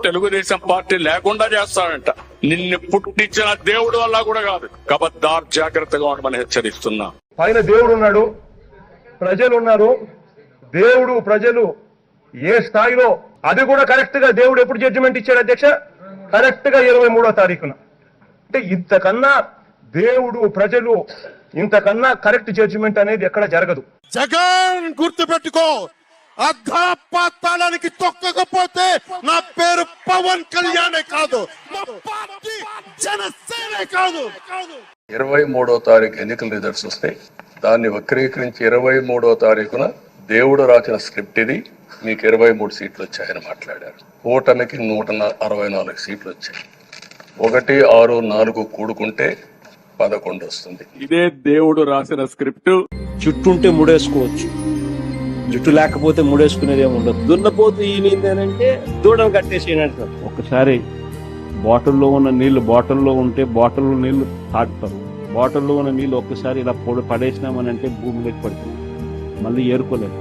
Telugu Desam party లేకుండా చేస్తాడంట. నిన్ను పుట్టించిన దేవుడు వల్ల కూడా కాదు. కబద్దార్, జాగ్రత్తగా ఉండమని హెచ్చరిస్తున్నా. పైన దేవుడు ఉన్నాడు, ప్రజలు ఉన్నారు. దేవుడు ప్రజలు ఏ స్థాయిలో, అది కూడా కరెక్ట్ గా దేవుడు ఎప్పుడు జడ్జిమెంట్ ఇచ్చాడు అధ్యక్ష? కరెక్ట్ గా 23వ తారీఖున. అంటే ఇంతకన్నా దేవుడు ప్రజలు ఇంతకన్నా కరెక్ట్ జడ్జిమెంట్ అనేది ఎక్కడ జరగదు. జగన్ గుర్తు పెట్టుకో, అర్ధపాతాళానికి తొక్కకపోతే నా పేరు పవన్ కళ్యాణే కాదు, మా పార్టీ జనసేనే కాదు. 23వ తారీఖు ఎన్నికల రిజల్ట్స్ వస్తాయి. దాన్ని వక్రీకరించి 23వ తారీఖున దేవుడు రాసిన స్క్రిప్ట్ ఇది, మీకు 23 సీట్లు వచ్చాయని మాట్లాడారు. కూటమికి 164 సీట్లు వచ్చాయి. 1, 6, 4 కూడుకుంటే 11 వస్తుంది. ఇదే దేవుడు రాసిన స్క్రిప్ట్. జుట్టుంటే ముడేసుకోవచ్చు, జుట్టు లేకపోతే ముడేసుకునేది ఏమి ఉండదు. దున్నపోతు ఈయనంటే దూడలు కట్టేసేయండి. ఒకసారి బాటిల్లో ఉన్న నీళ్లు బాటిల్లో ఉంటే బాటిల్లో నీళ్లు తాగుతారు. బాటిల్లో ఉన్న నీళ్లు ఒక్కసారి ఇలా పడేసినామని అంటే భూమిలోకి పడుతుంది, మళ్ళీ ఏరుకోలేదు.